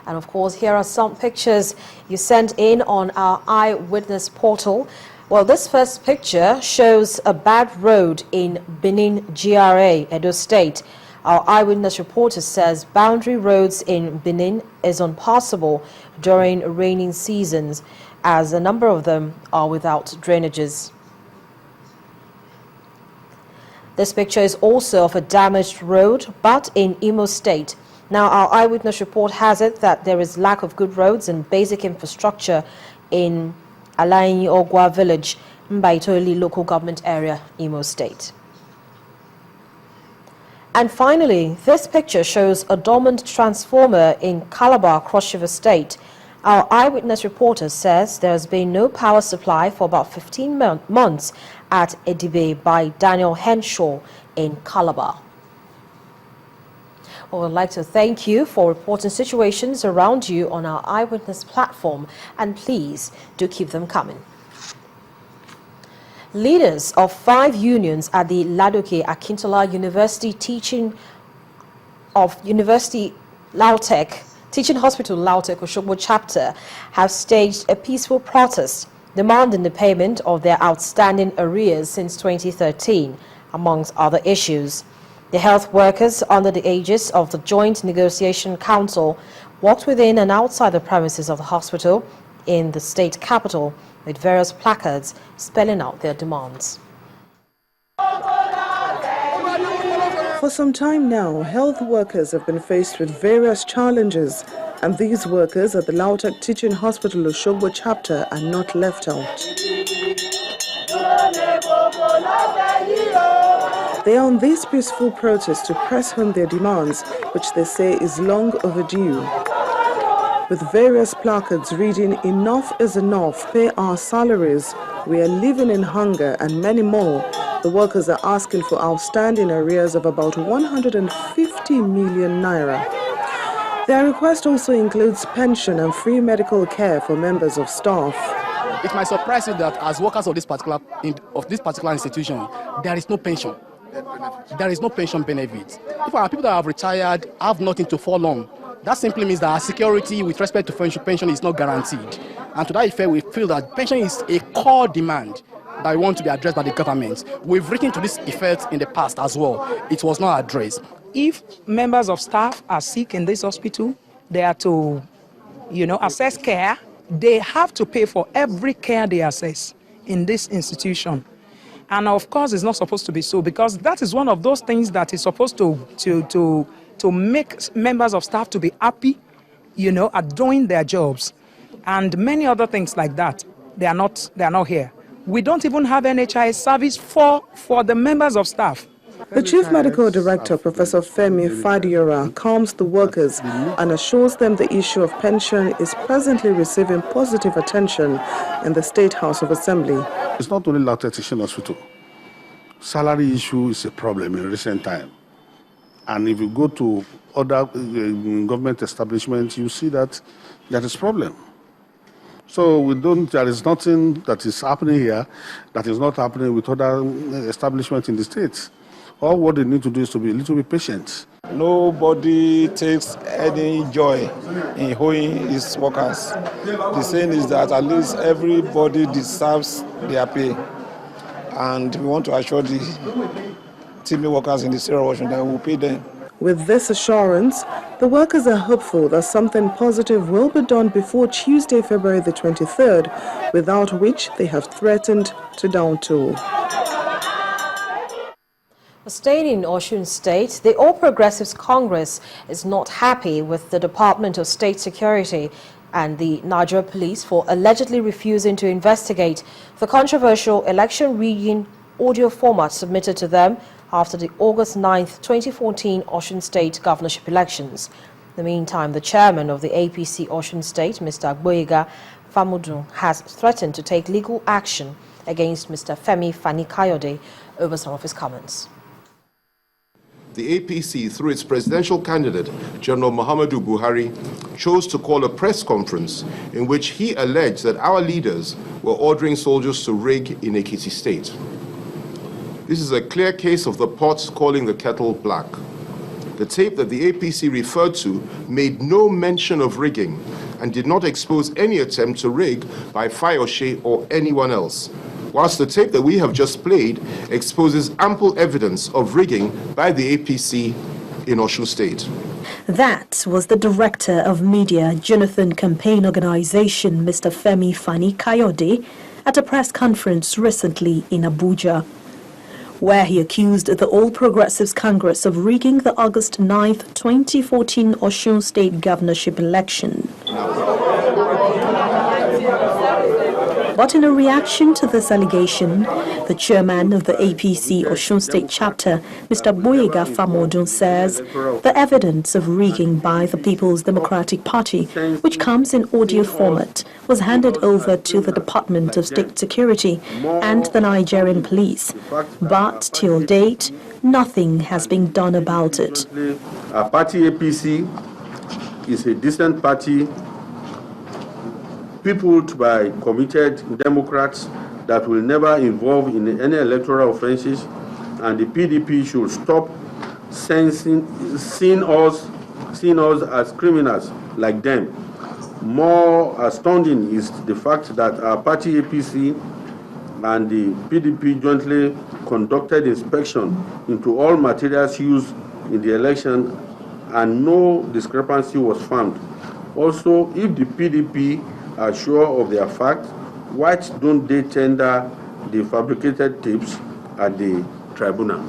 And of course, here are some pictures you sent in on our Eyewitness portal. Well, this first picture shows a bad road in Benin GRA, Edo State. Our Eyewitness reporter says boundary roads in Benin is unpassable during raining seasons, as a number of them are without drainages. This picture is also of a damaged road, but in Imo State. Now, our Eyewitness report has it that there is lack of good roads and basic infrastructure in Alain Ogwa village, Mbaitoli local government area, Imo State. And finally, this picture shows a dormant transformer in Calabar, Cross River State. Our Eyewitness reporter says there has been no power supply for about 15 months at Edibe by Daniel Henshaw in Calabar. Well, I'd like to thank you for reporting situations around you on our Eyewitness platform, and please do keep them coming. Leaders of 5 unions at the Ladoke Akintola University Teaching Hospital Lautech Oshogbo chapter have staged a peaceful protest demanding the payment of their outstanding arrears since 2013, amongst other issues. The health workers under the aegis of the Joint Negotiation Council walked within and outside the premises of the hospital in the state capital with various placards spelling out their demands. For some time now, health workers have been faced with various challenges, and these workers at the Lautech Teaching Hospital Oshogbo chapter are not left out. They are on this peaceful protest to press home their demands, which they say is long overdue. With various placards reading, "Enough is enough, pay our salaries, we are living in hunger," and many more, the workers are asking for outstanding arrears of about 150 million naira. Their request also includes pension and free medical care for members of staff. It might surprise you that as workers of this particular institution, there is no pension. There is no pension benefit. If our people that have retired have nothing to fall on, that simply means that our security with respect to pension is not guaranteed. And to that effect, we feel that pension is a core demand that we want to be addressed by the government. We've written to this effect in the past as well. It was not addressed. If members of staff are sick in this hospital, they are to, assess care. They have to pay for every care they assess in this institution. And of course, it's not supposed to be so, because that is one of those things that is supposed to make members of staff to be happy, at doing their jobs, and many other things like that. They are not here. We don't even have NHIS service for the members of staff. The Chief Medical Director, Professor Femi Fadiora, calms the workers and assures them the issue of pension is presently receiving positive attention in the State House of Assembly. It's not only Lautech Teaching Hospital. Salary issue is a problem in recent time. And if you go to other government establishments, you see that there is a problem. So there is nothing that is happening here that is not happening with other establishments in the States. All what they need to do is to be a little bit patient. Nobody takes any joy in holding his workers. The saying is that at least everybody deserves their pay. And we want to assure the team workers in the state of Washington that we will pay them. With this assurance, the workers are hopeful that something positive will be done before Tuesday, February the 23rd, without which they have threatened to down tool. Staying in Osun State, the All Progressives Congress is not happy with the Department of State Security and the Nigeria Police for allegedly refusing to investigate the controversial election rigging audio format submitted to them after the August 9, 2014 Osun State governorship elections. In the meantime, the chairman of the APC Osun State, Mr. Agboyega Famudun, has threatened to take legal action against Mr. Femi Fani-Kayode over some of his comments. The APC, through its presidential candidate, General Muhammadu Buhari, chose to call a press conference in which he alleged that our leaders were ordering soldiers to rig in Ekiti State. This is a clear case of the pot calling the kettle black. The tape that the APC referred to made no mention of rigging and did not expose any attempt to rig by Fayose or anyone else, whilst the tape that we have just played exposes ample evidence of rigging by the APC in Osun State. That was the Director of Media Jonathan Campaign Organization, Mr. Femi Fani Kayode, at a press conference recently in Abuja, where he accused the All Progressives Congress of rigging the August 9, 2014 Osun State governorship election. But in a reaction to this allegation, the chairman of the APC Osun State chapter, Mr. Boyega Famodun, says the evidence of rigging by the People's Democratic Party, which comes in audio format, was handed over to the Department of State Security and the Nigerian police. But till date, nothing has been done about it. Our party APC is a decent party, peopled by committed Democrats that will never involve in any electoral offenses, and the PDP should stop seeing us as criminals like them. More astounding is the fact that our party APC and the PDP jointly conducted inspection into all materials used in the election, and no discrepancy was found. Also, if the PDP are sure of their facts, why don't they tender the fabricated tapes at the tribunal?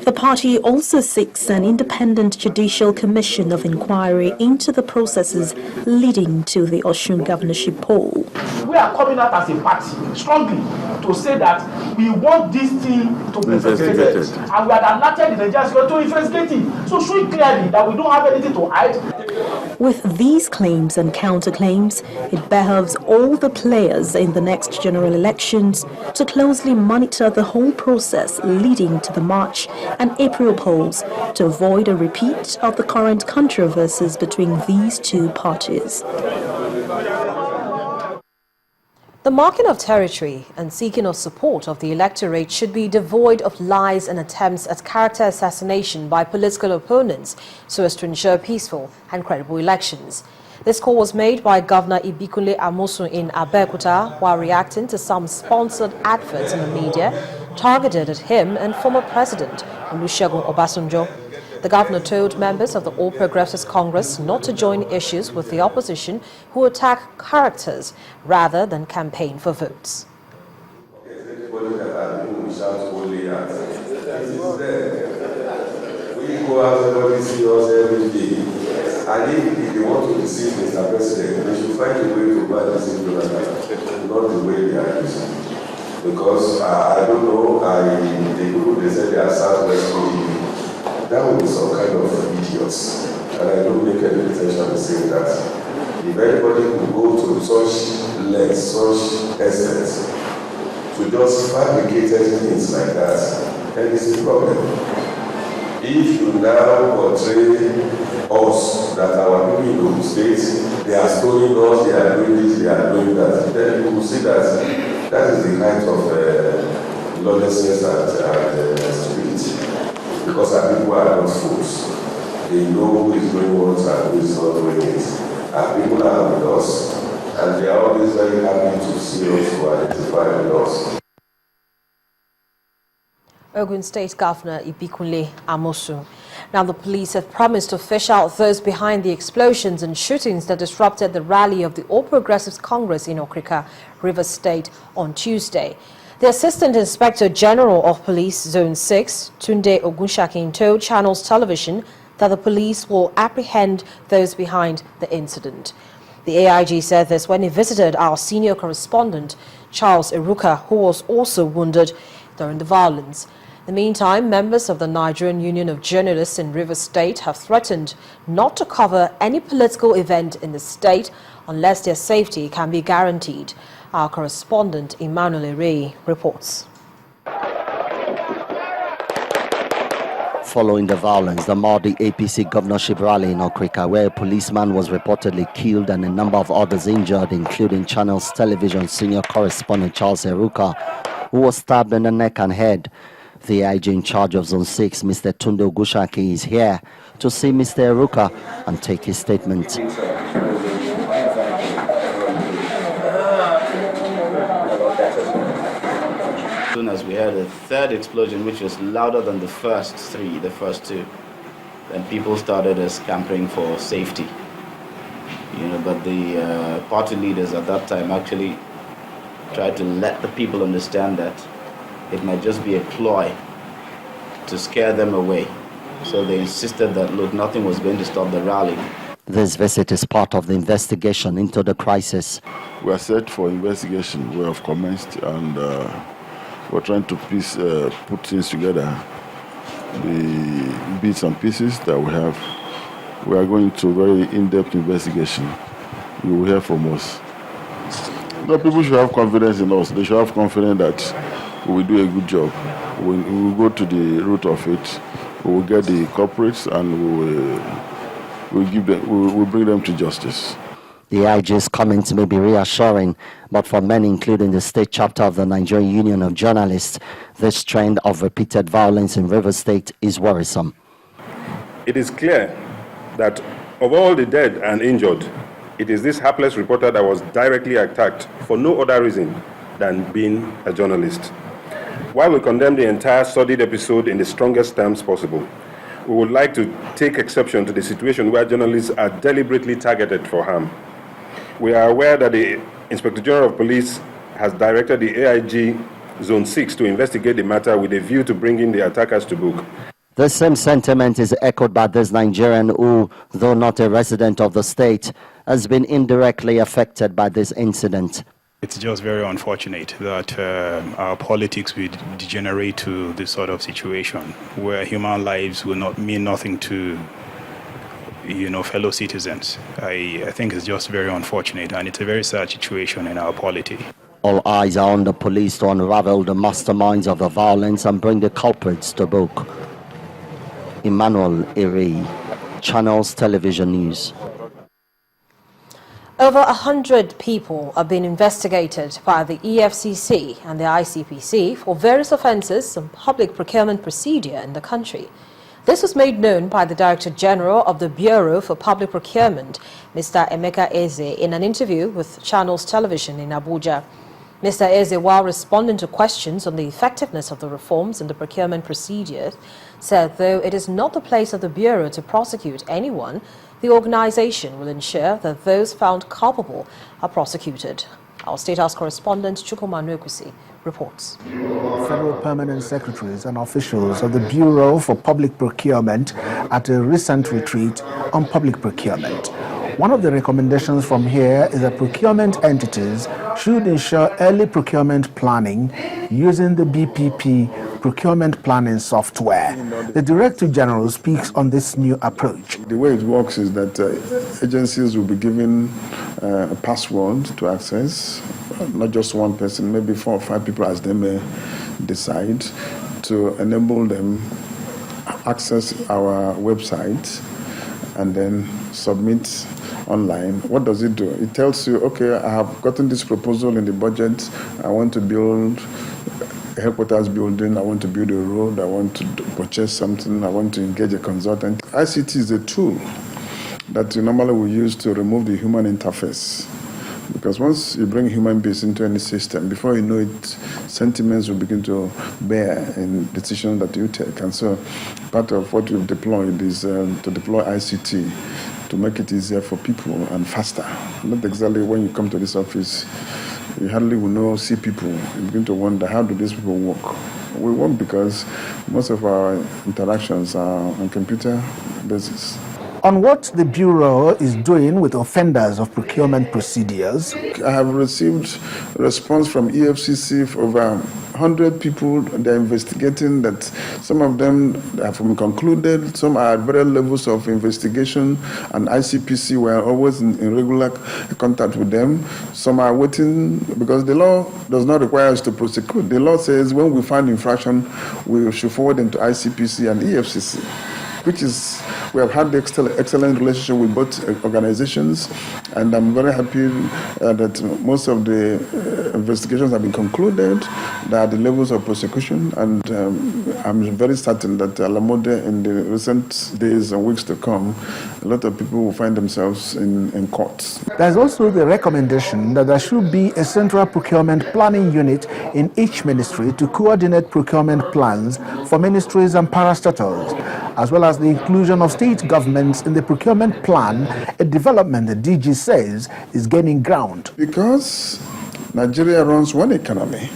The party also seeks an independent judicial commission of inquiry into the processes leading to the Osun governorship poll. We are coming out as a party strongly to say that we want this thing to be investigated, and we are alerted the Nigerian government to investigate it. So show it clearly that we don't have anything to hide. With these claims and counterclaims, it behoves all the players in the next general elections to closely monitor the whole process leading to the March and April polls to avoid a repeat of the current controversies between these two parties. The marking of territory and seeking of support of the electorate should be devoid of lies and attempts at character assassination by political opponents so as to ensure peaceful and credible elections. This call was made by Governor Ibikunle Amosun in Abeokuta while reacting to some sponsored adverts in the media targeted at him and former President Olusegun Obasanjo. The governor told members of the All Progressives Congress not to join issues with the opposition who attack characters rather than campaign for votes. We go out, everybody see us every day. And if they want to deceive Mr. President, they should find a way to buy the same product, not the way they are using. Because I don't know, the people they said they are Southwest PDP. That would be some kind of idiots. And I don't make any intention of saying that. If anybody could go to such lengths, such extent, to just fabricate things like that, then it's a problem. If you now portray us that our people in the state, they are stealing us, they are doing this, they are doing that, then you will see that that is the height of lawlessness and stupidity. Because our people are not fools. They know who is doing what and who is not doing it. Our people are with us, and they are always very happy to see us to identify with us. Ogun State Governor Ibikunle Amosun. Now, the police have promised to fish out those behind the explosions and shootings that disrupted the rally of the All Progressives Congress in Okrika, Rivers State, on Tuesday. The Assistant Inspector General of Police Zone 6, Tunde Ogunshakin, told Channels Television that the police will apprehend those behind the incident. The AIG said this when he visited our senior correspondent, Charles Eruka, who was also wounded during the violence. In the meantime, members of the Nigerian Union of Journalists in Rivers State have threatened not to cover any political event in the state unless their safety can be guaranteed. Our correspondent Emmanuel Ere reports. Following the violence, the Mardi APC governorship rally in Okrika, where a policeman was reportedly killed and a number of others injured, including Channels Television senior correspondent Charles Eruka, who was stabbed in the neck and head. The IG in charge of Zone 6, Mr. Tunde Ogunshakin, is here to see Mr. Eruka and take his statement. As soon as we heard a third explosion, which was louder than the first two, then people started scampering for safety. But the party leaders at that time actually tried to let the people understand that it might just be a ploy to scare them away. So they insisted that, look, nothing was going to stop the rally. This visit is part of the investigation into the crisis. We are set for investigation. We have commenced, and we're trying to put things together. The bits and pieces that we have. We are going to very in-depth investigation. You will hear from us. People should have confidence in us. They should have confidence that we will do a good job. We will go to the root of it. We will get the culprits and we will bring them to justice. The IG's comments may be reassuring, but for many, including the state chapter of the Nigerian Union of Journalists, this trend of repeated violence in Rivers State is worrisome. It is clear that of all the dead and injured, it is this hapless reporter that was directly attacked for no other reason than being a journalist. While we condemn the entire sordid episode in the strongest terms possible, we would like to take exception to the situation where journalists are deliberately targeted for harm. We are aware that the Inspector General of Police has directed the AIG Zone 6 to investigate the matter with a view to bringing the attackers to book. The same sentiment is echoed by this Nigerian who, though not a resident of the state, has been indirectly affected by this incident. It's just very unfortunate that our politics will degenerate to this sort of situation where human lives will not mean nothing to fellow citizens. I think it's just very unfortunate, and it's a very sad situation in our polity. All eyes are on the police to unravel the masterminds of the violence and bring the culprits to book. Emmanuel Eri, Channels Television News. Over 100 people are being investigated by the EFCC and the ICPC for various offences and public procurement procedure in the country. This was made known by the Director General of the Bureau for Public Procurement, Mr. Emeka Eze, in an interview with Channels Television in Abuja. Mr. Eze, while responding to questions on the effectiveness of the reforms in the procurement procedures, said though it is not the place of the Bureau to prosecute anyone, the organization will ensure that those found culpable are prosecuted. Our State House correspondent Chukwuma Nwekusi reports. Federal permanent secretaries and officials of the Bureau for Public Procurement at a recent retreat on public procurement. One of the recommendations from here is that procurement entities should ensure early procurement planning using the BPP procurement planning software. The Director General speaks on this new approach. The way it works is that agencies will be given a password to access, not just one person, maybe 4 or 5 people as they may decide, to enable them access our website and then submit online. What does it do? It tells you, okay, I have gotten this proposal in the budget. I want to build a headquarters building. I want to build a road. I want to purchase something. I want to engage a consultant. ICT is a tool that you normally will use to remove the human interface. Because once you bring human beings into any system, before you know it, sentiments will begin to bear in decisions that you take. And so part of what we've deployed is to deploy ICT to make it easier for people and faster. Not exactly when you come to this office, you hardly will see people. You begin to wonder, how do these people work? We work because most of our interactions are on computer basis. On what the Bureau is doing with offenders of procurement procedures. I have received a response from EFCC for over 100 people. They're investigating that. Some of them have been concluded, some are at various levels of investigation, and ICPC were always in regular contact with them. Some are waiting because the law does not require us to prosecute. The law says when we find infraction, we should forward them to ICPC and EFCC. which is, we have had the excellent relationship with both organizations, and I'm very happy that most of the investigations have been concluded. There are the levels of prosecution, and I'm very certain that Alamode, in the recent days and weeks to come, a lot of people will find themselves in courts. There's also the recommendation that there should be a central procurement planning unit in each ministry to coordinate procurement plans for ministries and parastatals, as well as the inclusion of state governments in the procurement plan, a development the DG says is gaining ground. Because Nigeria runs one economy,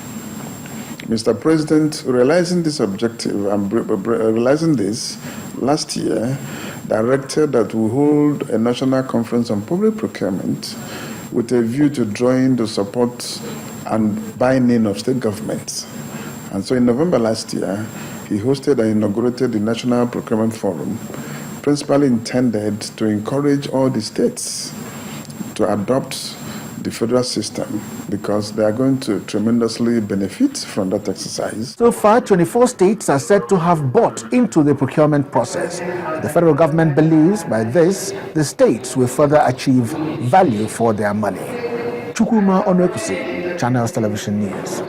Mr. President, realizing this objective and realizing this last year, directed that we hold a national conference on public procurement with a view to drawing the support and buy-in of state governments. And so in November last year, he hosted and inaugurated the National Procurement Forum, principally intended to encourage all the states to adopt the federal system because they are going to tremendously benefit from that exercise. So far, 24 states are said to have bought into the procurement process. The federal government believes by this, the states will further achieve value for their money. Chukwuma Onwekusi, Channels Television News.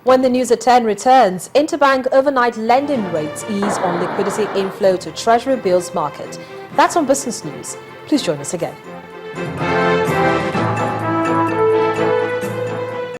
When the news at 10 returns, interbank overnight lending rates ease on liquidity inflow to Treasury bills market. That's on Business News. Please join us again.